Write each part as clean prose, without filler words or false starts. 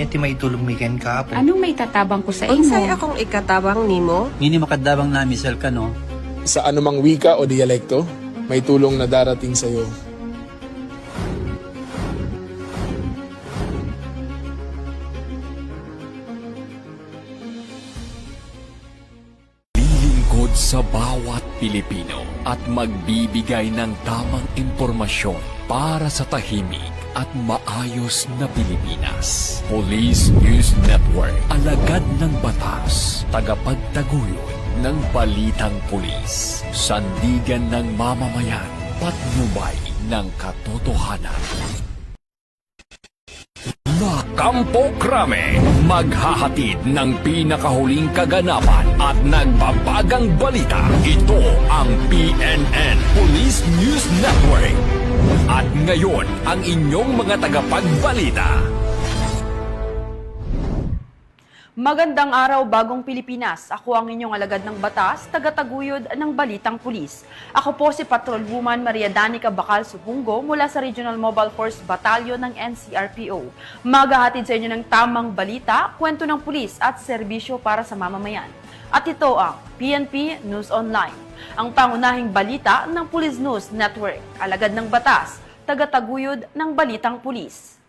niya ti maitulong mi ken ka. Anong may tatabang ko sa Unsay imo? akong ikatabang nimo? Ngini makadabang na misal ka no. Sa anumang wika o dialekto, may tulong na darating sa iyo. Lilingkod sa bawat Pilipino at magbibigay ng tamang impormasyon para sa tahimik at maayos na Pilipinas. Police News Network, alagad ng batas, tagapagtaguyod ng balitang pulis, sandigan ng mamamayan, patnubay ng katotohanan. La Campo Crame, maghahatid ng pinakahuling kaganapan at nagbabagang balita. Ito ang PNN Police News Network. At ngayon, ang inyong mga tagapagbalita. Magandang araw, Bagong Pilipinas. Ako ang inyong alagad ng batas, tagataguyod ng Balitang Pulis. Ako po si Patrolwoman Maria Danica Bacal Subungo mula sa Regional Mobile Force Battalion ng NCRPO. Maghahatid sa inyo ng tamang balita, kwento ng pulis at serbisyo para sa mamamayan. At ito ang PNP News Online, ang pangunahing balita ng Police News Network, alagad ng batas, tagataguyod ng Balitang Pulis.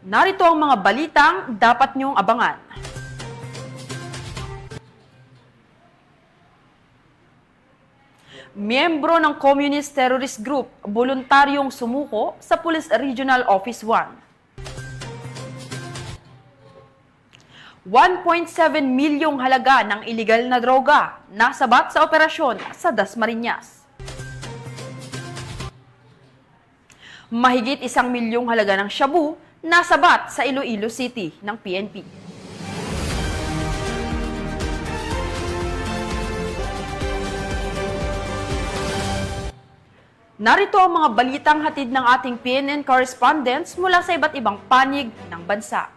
Narito ang mga balitang dapat niyong abangan. Miyembro ng Communist Terrorist Group, voluntaryong sumuko sa Police Regional Office 1. 1.7 milyong halaga ng iligal na droga nasabat sa operasyon sa Dasmariñas. Mahigit 1 milyong halaga ng shabu nasabat sa Iloilo City ng PNP. Narito ang mga balitang hatid ng ating PNN correspondents mula sa iba't ibang panig ng bansa.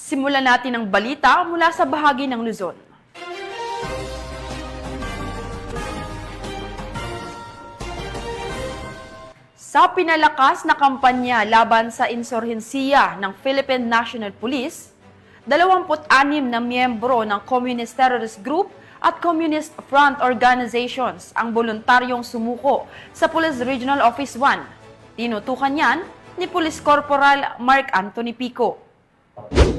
Simulan natin ang balita mula sa bahagi ng Luzon. Sa pinalakas na kampanya laban sa insurhensiya ng Philippine National Police, 26 na miyembro ng Communist Terrorist Group at Communist Front Organizations ang voluntaryong sumuko sa Police Regional Office 1. Tinutukan yan ni Police Corporal Mark Anthony Pico.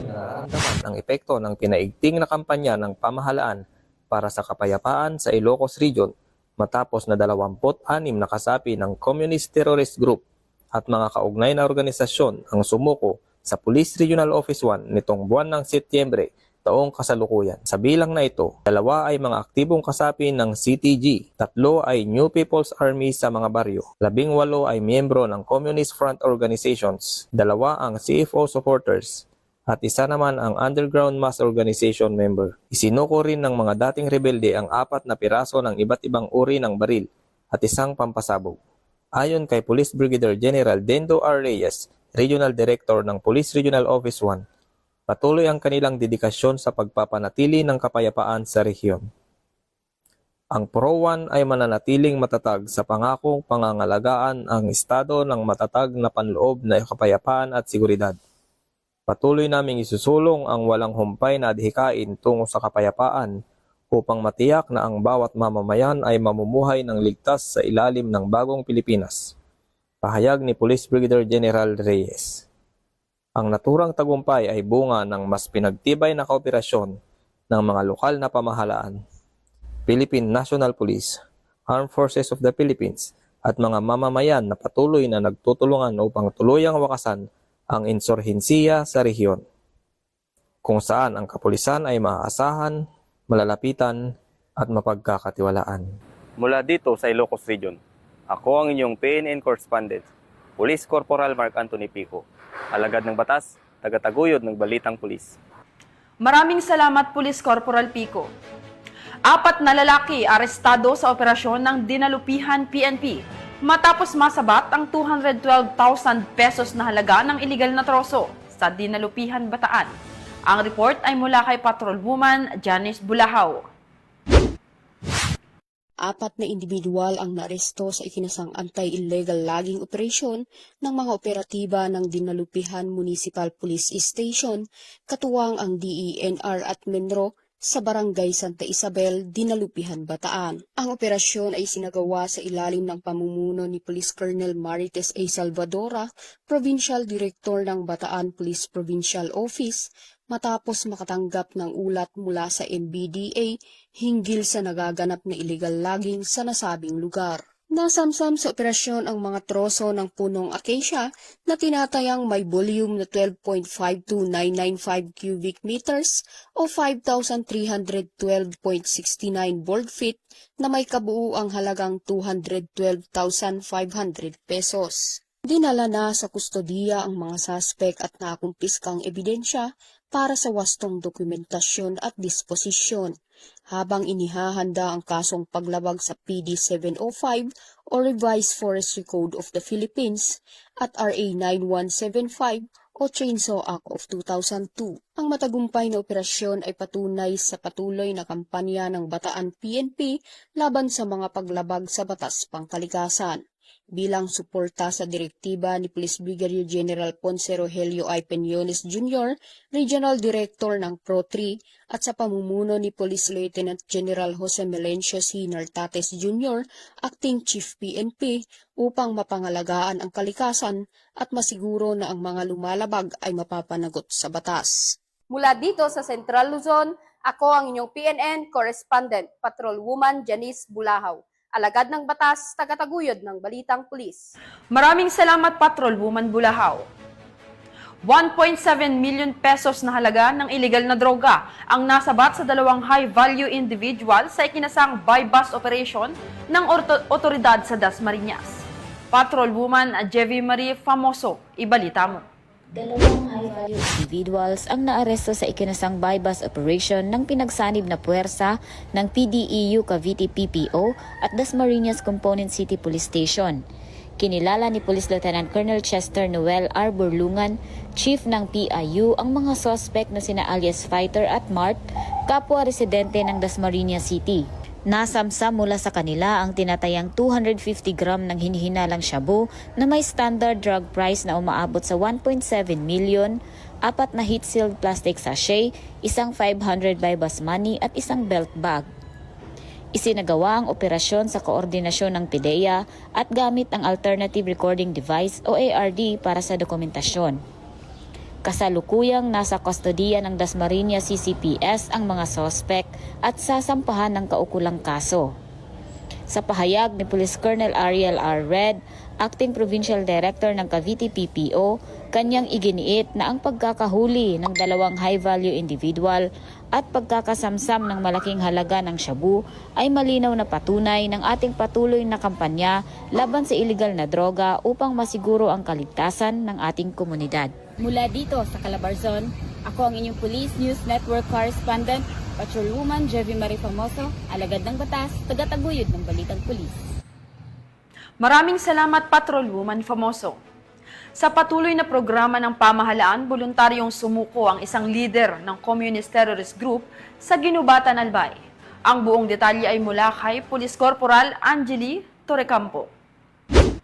Nararamdaman ang epekto ng pinaigting na kampanya ng pamahalaan para sa kapayapaan sa Ilocos Region matapos na 26 na kasapi ng Communist Terrorist Group at mga kaugnay na organisasyon ang sumuko sa Police Regional Office 1 nitong buwan ng Setyembre taong kasalukuyan. Sa bilang na ito, 2 ay mga aktibong kasapi ng CTG, 3 ay New People's Army sa mga baryo, 18 ay miyembro ng Communist Front Organizations, 2 ang CFO supporters, at 1 naman ang Underground Mass Organization member. Isinuko rin ng mga dating rebelde ang 4 na piraso ng iba't ibang uri ng baril at 1 pampasabog. Ayon kay Police Brigadier General Dendo R. Reyes, Regional Director ng Police Regional Office 1, patuloy ang kanilang dedikasyon sa pagpapanatili ng kapayapaan sa rehiyon. Ang PRO-1 ay mananatiling matatag sa pangakong pangangalagaan ang estado ng matatag na panloob na kapayapaan at seguridad. Patuloy naming isusulong ang walang humpay na adhikain tungo sa kapayapaan upang matiyak na ang bawat mamamayan ay mamumuhay ng ligtas sa ilalim ng bagong Pilipinas. Pahayag ni Police Brigadier General Reyes. Ang naturang tagumpay ay bunga ng mas pinagtibay na kooperasyon ng mga lokal na pamahalaan, Philippine National Police, Armed Forces of the Philippines at mga mamamayan na patuloy na nagtutulungan upang tuluyang wakasan ang insurhensiya sa rehiyon, kung saan ang kapulisan ay maaasahan, malalapitan at mapagkakatiwalaan. Mula dito sa Ilocos Region, ako ang inyong PNN correspondent, Police Corporal Mark Anthony Pico, alagad ng batas, tagataguyod ng Balitang Pulis. Maraming salamat, Police Corporal Pico. 4 na lalaki arestado sa operasyon ng Dinalupihan PNP matapos masabat ang 212,000 pesos na halaga ng iligal na troso. sa Dinalupihan, Bataan. Ang report ay mula kay Patrolwoman Janice Bulahaw. 4 na individual ang naaresto sa ikinasang anti-illegal logging operasyon ng mga operatiba ng Dinalupihan Municipal Police Station, katuwang ang DENR at Menro sa Barangay Santa Isabel, Dinalupihan, Bataan. Ang operasyon ay sinagawa sa ilalim ng pamumuno ni Police Colonel Marites A. Salvadora, Provincial Director ng Bataan Police Provincial Office, matapos makatanggap ng ulat mula sa MBDA hinggil sa nagaganap na illegal logging sa nasabing lugar. Nasamsam sa operasyon ang mga troso ng punong acacia na tinatayang may volume na 12.52995 cubic meters o 5,312.69 board feet na may kabuuang halagang 212,500 pesos. Dinala na sa kustodiya ang mga suspect at nakumpiskang ebidensya para sa wastong dokumentasyon at disposisyon, habang inihahanda ang kasong paglabag sa PD 705 o Revised Forestry Code of the Philippines at RA 9175 o Chainsaw Act of 2002. Ang matagumpay na operasyon ay patunay sa patuloy na kampanya ng Bataan PNP laban sa mga paglabag sa batas pangkalikasan. Bilang suporta sa direktiba ni Police Brigadier General Ponce Rogelio I. Peñones Jr., Regional Director ng Pro-3 at sa pamumuno ni Police Lieutenant General Jose Melencio C. Nartates Jr., Acting Chief PNP, upang mapangalagaan ang kalikasan at masiguro na ang mga lumalabag ay mapapanagot sa batas. Mula dito sa Central Luzon, ako ang inyong PNN Correspondent, Patrolwoman Janice Bulahaw. Alagad ng batas, tagataguyod ng Balitang Pulis. Maraming salamat, Patrolwoman Bulahaw. 1.7 million pesos na halaga ng illegal na droga ang nasabat sa dalawang high-value individual sa ikinasang buy-bust operation ng otoridad sa Dasmariñas. Patrolwoman Jevie Marie Famoso, ibalita mo. Dalawang high-value individuals ang naaresto sa ikinasang buy-bust operation ng pinagsanib na puwersa ng PDEU Cavite PPO at Dasmariñas Component City Police Station. Kinilala ni Police Lieutenant Colonel Chester Noel R. Burlungan, Chief ng PIU, ang mga suspect na sina alias Fighter at Mart, kapwa residente ng Dasmariñas City. Nasamsam mula sa kanila ang tinatayang 250 gram ng hinihinalang shabu na may standard drug price na umaabot sa 1.7 million, 4 na heat-sealed plastic sachet, isang 500 buy-bust money at isang belt bag. Isinagawa ang operasyon sa koordinasyon ng PIDEA at gamit ang Alternative Recording Device o ARD para sa dokumentasyon. Kasalukuyang nasa kustodiya ng Dasmariñas CCPS ang mga sospek at sasampahan ng kaukulang kaso. Sa pahayag ni Police Colonel Ariel R. Red, Acting Provincial Director ng Cavite PPO, kanyang iginiit na ang pagkakahuli ng dalawang high-value individual at pagkakasamsam ng malaking halaga ng shabu ay malinaw na patunay ng ating patuloy na kampanya laban sa illegal na droga upang masiguro ang kaligtasan ng ating komunidad. Mula dito sa Calabarzon, ako ang inyong Police News Network Correspondent, Patrolwoman Jevie Marie Famoso, alagad ng batas, tagataguyod ng Balitang Pulis. Maraming salamat, Patrolwoman Famoso. Sa patuloy na programa ng pamahalaan, voluntaryong sumuko ang isang leader ng Communist Terrorist Group sa Ginubatan, Albay. Ang buong detalye ay mula kay Police Corporal Angeli Torrecampo.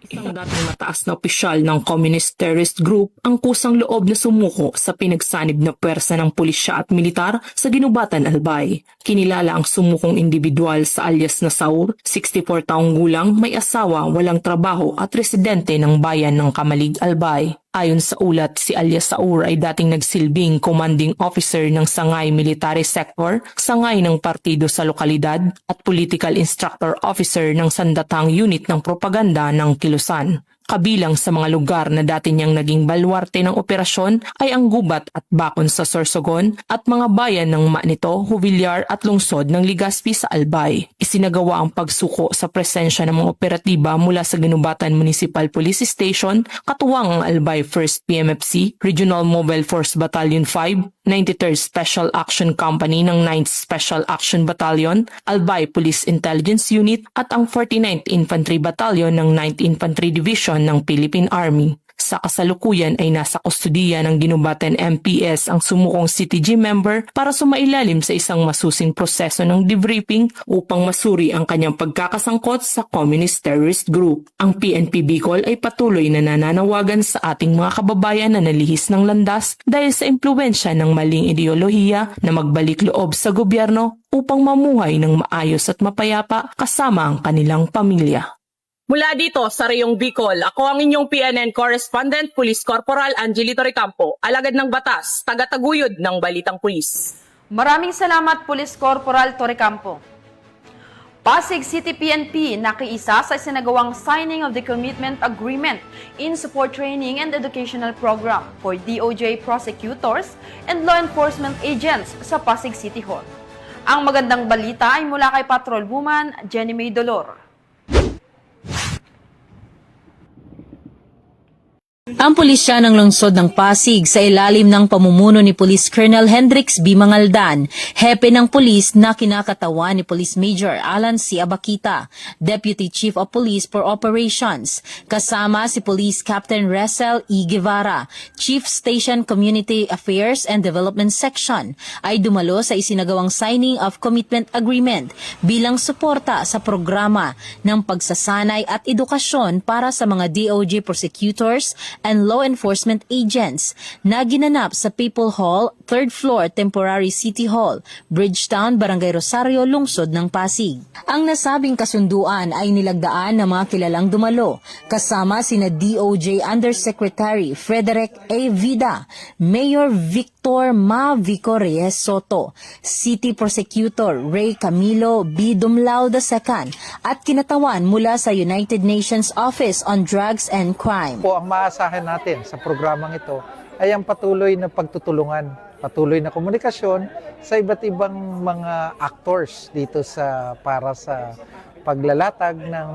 Isang dating mataas na opisyal ng Communist Terrorist Group ang kusang loob na sumuko sa pinagsanib na pwersa ng pulisya at militar sa Ginubatan, Albay. Kinilala ang sumukong individual sa alias na Saur, 64 taong gulang, may asawa, walang trabaho at residente ng bayan ng Kamalig, Albay. Ayon sa ulat, si alias Saur ay dating nagsilbing commanding officer ng Sangay Military Sector, Sangay ng partido sa lokalidad at political instructor officer ng Sandatang Unit ng Propaganda ng Kilusan. Kabilang sa mga lugar na dati niyang naging balwarte ng operasyon ay ang Gubat at Bakon sa Sorsogon at mga bayan ng Manito, Huvillar at Lungsod ng Legazpi sa Albay. Isinagawa ang pagsuko sa presensya ng mga operatiba mula sa Ginubatan Municipal Police Station, katuwang ang Albay 1st PMFC, Regional Mobile Force Battalion 5, 93rd Special Action Company ng 9th Special Action Battalion, Albay Police Intelligence Unit at ang 49th Infantry Battalion ng 9th Infantry Division ng Philippine Army. Sa kasalukuyan ay nasa kustudiya ng Ginubatan MPS ang sumukong CTG member para sumailalim sa isang masusing proseso ng debriefing upang masuri ang kanyang pagkakasangkot sa Communist Terrorist Group. Ang PNP Bicol ay patuloy na nananawagan sa ating mga kababayan na nalihis ng landas dahil sa impluwensya ng maling ideolohiya na magbalik loob sa gobyerno upang mamuhay ng maayos at mapayapa kasama ang kanilang pamilya. Mula dito sa Rayong Bicol, ako ang inyong PNN Correspondent, Police Corporal Angelito Recampo, alagad ng batas, tagataguyod ng Balitang Pulis. Maraming salamat, Police Corporal Torrecampo. Pasig City PNP nakiisa sa isinagawang signing of the Commitment Agreement in Support Training and Educational Program for DOJ prosecutors and law enforcement agents sa Pasig City Hall. Ang magandang balita ay mula kay Patrol Woman Jenny May Dolor. Ang pulisya ng lungsod ng Pasig sa ilalim ng pamumuno ni Police Colonel Hendrix B. Mangaldan, hepe ng pulis na kinakatawan ni Police Major Alan C. Abakita, Deputy Chief of Police for Operations, kasama si Police Captain Ressel E. Guevara, Chief Station Community Affairs and Development Section, ay dumalo sa isinagawang signing of commitment agreement bilang suporta sa programa ng pagsasanay at edukasyon para sa mga DOJ prosecutors and law enforcement agents na ginanap sa People Hall, 3rd floor Temporary City Hall, Bridgetown, Barangay Rosario, lungsod ng Pasig. Ang nasabing kasunduan ay nilagdaan ng mga kilalang dumalo, kasama sina DOJ Undersecretary Frederick A. Vida, Mayor Victor Ma Vico Reyes Soto, City Prosecutor Ray Camilo B. Dumlao II, at kinatawan mula sa United Nations Office on Drugs and Crime. Ang maasahan natin sa programang ito ay ang patuloy na pagtutulungan, patuloy na komunikasyon sa iba't ibang mga actors dito para sa paglalatag ng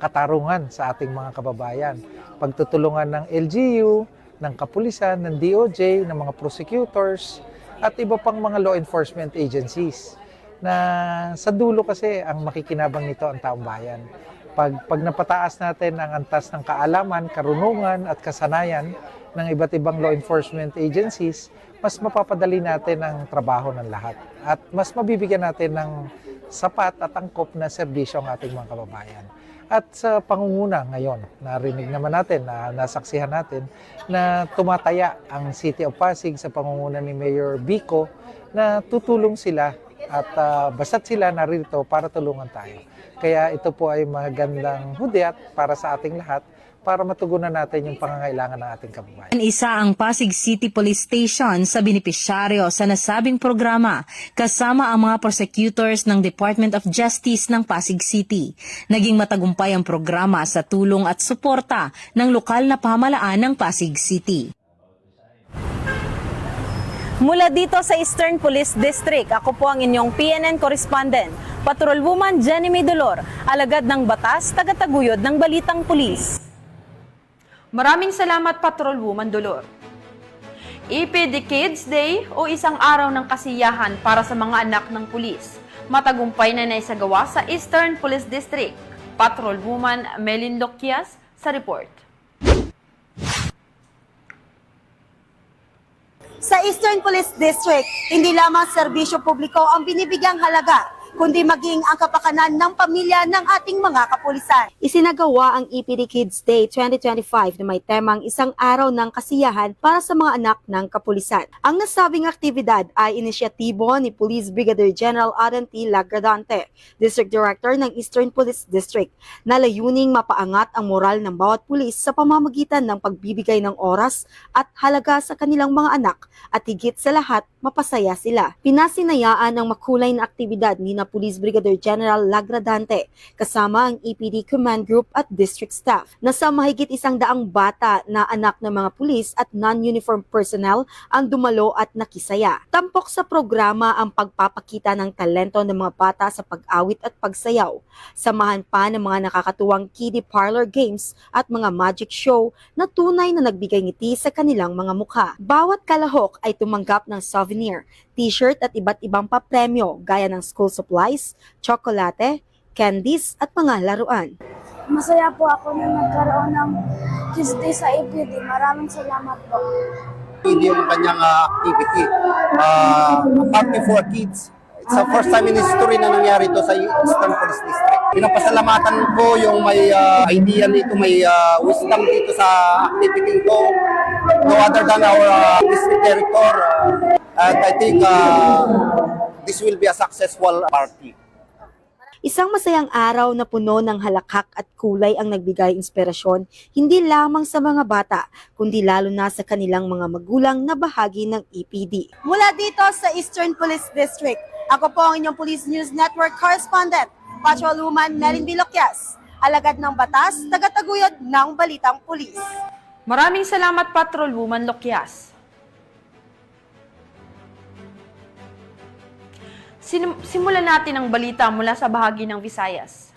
katarungan sa ating mga kababayan. Pagtutulungan ng LGU, ng kapulisan, ng DOJ, ng mga prosecutors at iba pang mga law enforcement agencies na sa dulo kasi ang makikinabang nito ang taong bayan. Pag napataas natin ang antas ng kaalaman, karunungan at kasanayan ng iba't ibang law enforcement agencies, mas mapapadali natin ang trabaho ng lahat. At mas mabibigyan natin ng sapat at angkop na serbisyo ang ating mga kababayan. At sa pangunguna ngayon, narinig naman natin, nasaksihan natin na tumataya ang City of Pasig sa pangunguna ni Mayor Vico na tutulong sila at basta't sila narito para tulungan tayo. Kaya ito po ay magandang hudyat para sa ating lahat para matugunan natin yung pangangailangan ng ating kababayan. Isa ang Pasig City Police Station sa benepisyaryo sa nasabing programa kasama ang mga prosecutors ng Department of Justice ng Pasig City. Naging matagumpay ang programa sa tulong at suporta ng lokal na pamahalaan ng Pasig City. Mula dito sa Eastern Police District, ako po ang inyong PNN Correspondent, Patrol Woman Jenny May Dolor, alagad ng batas, tagataguyod ng Balitang Pulis. Maraming salamat, Patrol Woman Dolor. EPD Kids Day o isang araw ng kasiyahan para sa mga anak ng pulis. Matagumpay na naisagawa sa Eastern Police District. Patrol Woman Melin Loquias sa report. Sa Eastern Police District, hindi lamang serbisyo publiko ang binibigyang halaga, kundi maging ang kapakanan ng pamilya ng ating mga kapulisan. Isinagawa ang EPD Kids Day 2025 na may temang isang araw ng kasiyahan para sa mga anak ng kapulisan. Ang nasabing aktibidad ay inisyatibo ni Police Brigadier General Adan T. Lagradante, District Director ng Eastern Police District, na layuning mapaangat ang moral ng bawat pulis sa pamamagitan ng pagbibigay ng oras at halaga sa kanilang mga anak at higit sa lahat, mapasaya sila. Pinasinayaan ang makulay na aktibidad ni Police Brigadier General Lagradante kasama ang EPD Command Group at District Staff na sa mahigit 100 bata na anak ng mga pulis at non-uniform personnel ang dumalo at nakisaya. Tampok sa programa ang pagpapakita ng talento ng mga bata sa pag-awit at pagsayaw. Samahan pa ng mga nakakatuwang kiddie parlor games at mga magic show na tunay na nagbigay ngiti sa kanilang mga mukha. Bawat kalahok ay tumanggap ng souvenir, t-shirt at iba't ibang papremyo gaya ng school supplies, tsokolate, candies at mga laruan. Masaya po ako na nagkaroon ng Kids Day sa APD. Maraming salamat po. Hindi yung kanyang activity. Party for Kids. It's the first time in history na nangyari ito sa Eastern Police District. Pinapasalamatan ko yung may idea nito, may wisdom dito sa activity ito. No other than our district director. And I think this will be a successful party. Isang masayang araw na puno ng halakhak at kulay ang nagbigay inspirasyon hindi lamang sa mga bata, kundi lalo na sa kanilang mga magulang na bahagi ng EPD. Mula dito sa Eastern Police District, ako po ang inyong Police News Network correspondent, Patrolwoman Melin Biloquias, alagad ng batas, tagataguyod ng Balitang Pulis. Maraming salamat, Patrolwoman Loquias. Simulan natin ang balita mula sa bahagi ng Visayas.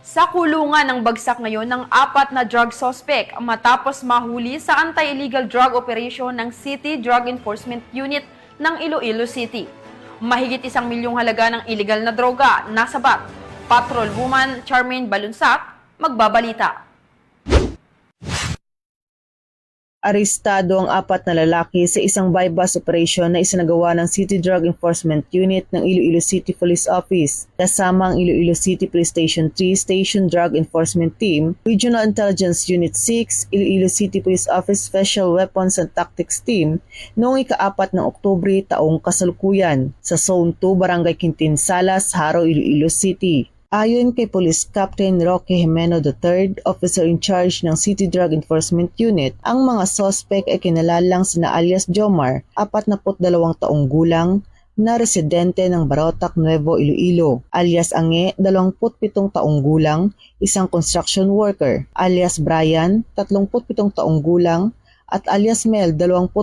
Sa kulungan ng bagsak ngayon ng 4 na drug suspect matapos mahuli sa anti-illegal drug operation ng City Drug Enforcement Unit ng Iloilo City. Mahigit 1 milyong halaga ng illegal na droga nasabat. Patrolwoman Charmaine Balunsat magbabalita. Arestado ang 4 na lalaki sa isang bypass operation na isinagawa ng City Drug Enforcement Unit ng Iloilo City Police Office, kasama ang Iloilo City Police Station 3 Station Drug Enforcement Team, Regional Intelligence Unit 6, Iloilo City Police Office Special Weapons and Tactics Team noong ika-4 ng Oktubre taong kasalukuyan sa Zone 2 Barangay Quintin Salas, Haro, Iloilo City. Ayon kay Police Captain Roque Jimeno III, officer in charge ng City Drug Enforcement Unit, ang mga suspect ay kinalalang sina alias Jomar, 42 taong gulang, na residente ng Barotac, Nuevo Iloilo, alias Ange, 27 taong gulang, isang construction worker, alias Brian, 37 taong gulang, at alias Mel, 28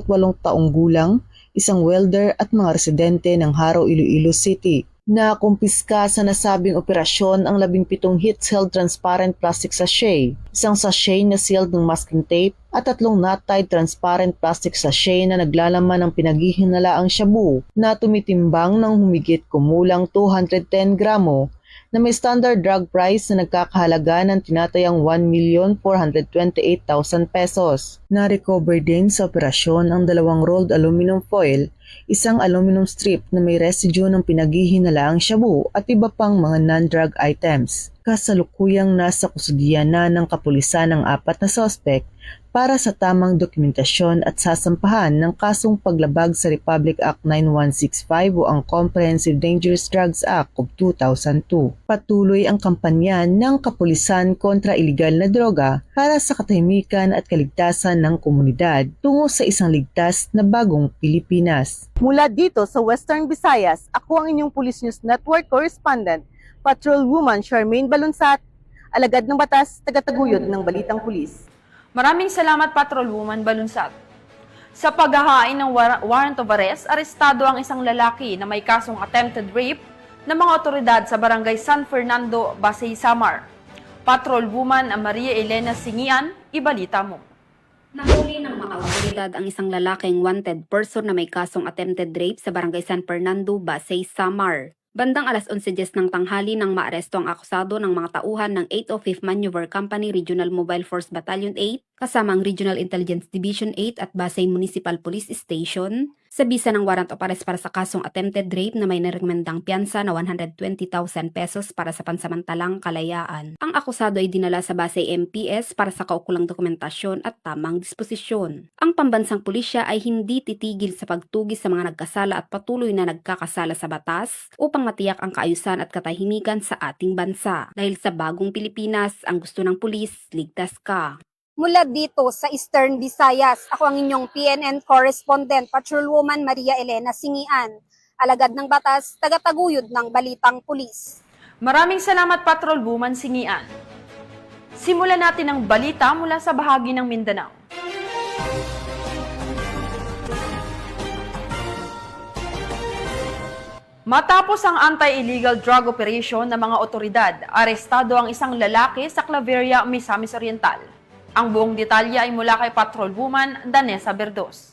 taong gulang, isang welder at mga residente ng Haro, Iloilo City. Nakumpiska sa nasabing operasyon ang 17 heat-sealed transparent plastic sachet, isang sachet na sealed ng masking tape at 3 knot-tied transparent plastic sachet na naglalaman ng pinaghihinalaang shabu na tumitimbang ng humigit kumulang 210 gramo na may standard drug price na nagkakahalaga ng tinatayang 1,428,000 pesos. Na-recover din sa operasyon ang 2 rolled aluminum foil, isang aluminum strip na may residue ng pinaghihinalaang shabu at iba pang mga non-drug items. Kasalukuyang nasa kusudian na ng kapulisan ng 4 na suspect para sa tamang dokumentasyon at sasampahan ng kasong paglabag sa Republic Act 9165 o ang Comprehensive Dangerous Drugs Act of 2002. Patuloy ang kampanya ng kapulisan kontra iligal na droga para sa katahimikan at kaligtasan ng komunidad tungo sa isang ligtas na bagong Pilipinas. Mula dito sa Western Visayas, ako ang inyong Police News Network correspondent, Patrolwoman Charmaine Balunsat, alagad ng batas, tagataguyod ng Balitang Pulis. Maraming salamat, Patrolwoman Balunsat. Sa paghahain ng warrant of arrest, arestado ang isang lalaki na may kasong attempted rape ng mga otoridad sa barangay San Fernando, Basay, Samar. Patrolwoman Maria Elena Singian, ibalita mo. Nahuli ng mga otoridad ang isang lalaking wanted person na may kasong attempted rape sa barangay San Fernando, Basay, Samar. Bandang alas 11:10 ng tanghali nang maaresto ang akusado ng mga tauhan ng 805th Maneuver Company Regional Mobile Force Battalion 8 kasama ang Regional Intelligence Division 8 at Basay Municipal Police Station sa bisa ng warrant of arrest para sa kasong attempted rape na may narekomendang piyansa na 120,000 pesos para sa pansamantalang kalayaan. Ang akusado ay dinala sa Basay MPS para sa kaukulang dokumentasyon at tamang disposisyon. Ang pambansang pulisya ay hindi titigil sa pagtugis sa mga nagkasala at patuloy na nagkakasala sa batas upang matiyak ang kaayusan at katahimikan sa ating bansa. Dahil sa bagong Pilipinas, ang gusto ng pulis, ligtas ka. Mula dito sa Eastern Visayas, ako ang inyong PNN correspondent, Patrolwoman Maria Elena Singian, alagad ng batas, tagataguyod ng Balitang Pulis. Maraming salamat, Patrolwoman Singian. Simulan natin ang balita mula sa bahagi ng Mindanao. Matapos ang anti-illegal drug operation ng mga otoridad, arestado ang isang lalaki sa Claveria, Misamis Oriental. Ang buong detalye ay mula kay Patrolwoman Danessa Berdos.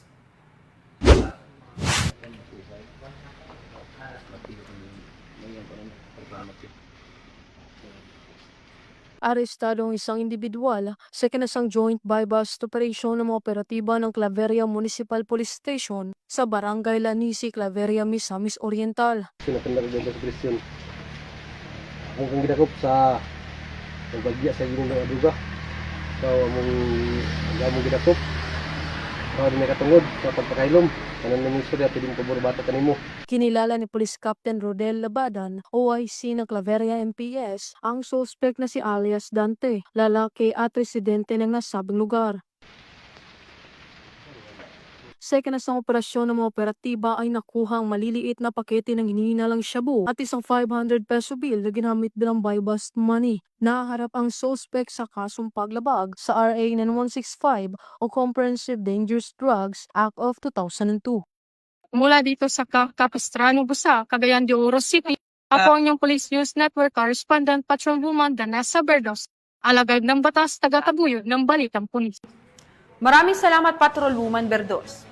Arestado ang isang individual sa kinasang joint buy-bust operation ng mga operatiba ng Claveria Municipal Police Station sa Barangay Lanisi, Claveria, Misamis Oriental. Sinatandang sa presyon. Ang kong ginakop sa pagbagya sa ginong aduga. So, among ginakop. Kaya may katungod sa pagpakailom. Kanan namin istorya, pwedeng paborbata kanimo. Kinilala ni Police Captain Rodel Labadan, OIC ng Claveria MPS, ang suspect na si alias Dante, lalaki at residente ng nasabing lugar. Sa ikinasang operasyon ng mga operatiba ay nakuhang maliliit na pakete ng hinihinalang shabu at isang 500 peso bill na ginamit bilang buy-bust money. Naharap ang suspect sa kasong paglabag sa RA 9165 o Comprehensive Dangerous Drugs Act of 2002. Mula dito sa Capistrano, Busa, Cagayan de Oro City, ako ang inyong Police News Network Correspondent Patrolwoman Danessa Berdos, alagad ng batas, taga-taguyod ng Balitang Pulis. Maraming salamat, Patrolwoman Berdos.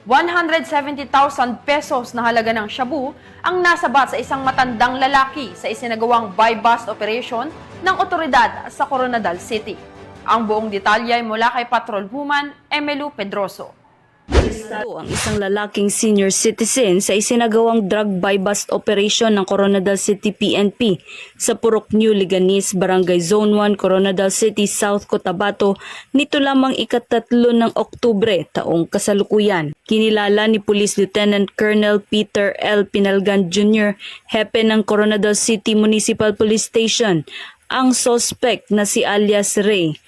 170,000 pesos na halaga ng shabu ang nasabat sa isang matandang lalaki sa isinagawang buy-bust operation ng otoridad sa Coronadal City. Ang buong detalye ay mula kay Patrolwoman Emelu Pedroso. Ang isang lalaking senior citizen sa isinagawang drug buy-bust operation ng Coronadal City PNP sa Purok New Liganis, Barangay Zone 1, Coronadal City, South Cotabato nito lamang ika-3 ng Oktubre taong kasalukuyan. Kinilala ni Police Lieutenant Colonel Peter L. Pinalgan Jr., hepe ng Coronadal City Municipal Police Station, ang suspect na si alias Ray,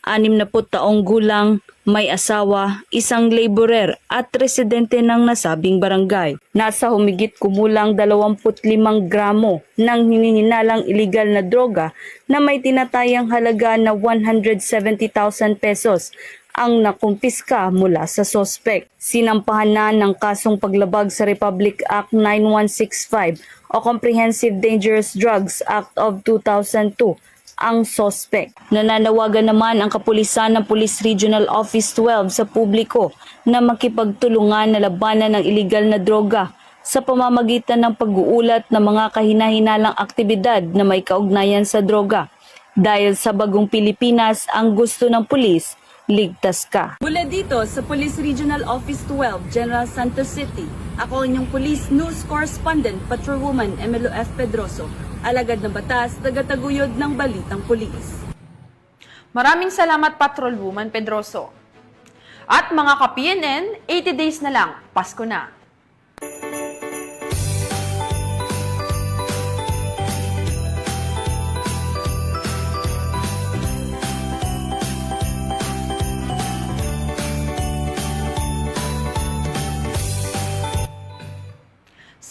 60 taong gulang, may asawa, isang laborer at residente ng nasabing barangay. Nasa humigit kumulang 25 gramo ng hinihinalang iligal na droga na may tinatayang halaga na 170,000 pesos ang nakumpiska mula sa sospek. Sinampahan na ng kasong paglabag sa Republic Act 9165 o Comprehensive Dangerous Drugs Act of 2002 ang sospek. Nananawagan naman ang kapulisan ng Police Regional Office 12 sa publiko na makipagtulungan na labanan ng iligal na droga sa pamamagitan ng pag-uulat ng mga kahinahinalang aktibidad na may kaugnayan sa droga. Dahil sa bagong Pilipinas, ang gusto ng pulis, ligtas ka. Mula dito sa Police Regional Office 12, General Santos City, ako ang inyong Police News Correspondent, Patrolwoman Emelu F. Pedroso, alagad ng batas, taga-taguyod ng Balitang Pulis. Maraming salamat, Patrolwoman Pedroso. At mga ka-PNN, 80 days na lang, Pasko na.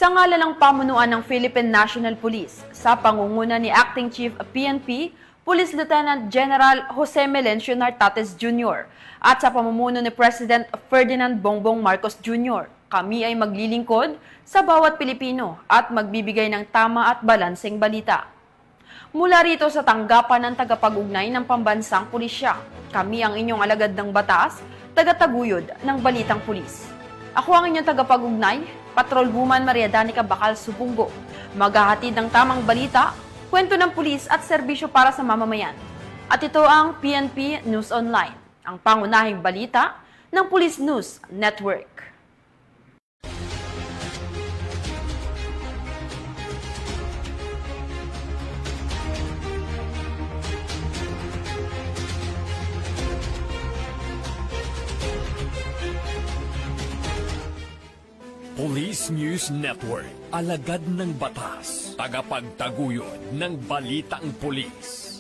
Sa ngalan ng pamunuan ng Philippine National Police, sa pangunguna ni Acting Chief PNP, Police Lieutenant General Jose Melencio Nartates Jr. at sa pamumuno ni President Ferdinand Bongbong Marcos Jr., kami ay maglilingkod sa bawat Pilipino at magbibigay ng tama at balanseng balita. Mula rito sa tanggapan ng tagapag-ugnay ng pambansang pulisya, kami ang inyong alagad ng batas, taga-taguyod ng Balitang Pulis. Ako ang inyong tagapag-ugnay, Patrolwoman Maria Danica Bacal Subungo, maghahatid ng tamang balita, kwento ng pulis at serbisyo para sa mamamayan. At ito ang PNP News Online, ang pangunahing balita ng Police News Network. Police News Network, alagad ng batas, tagapagtaguyod ng balitang pulis.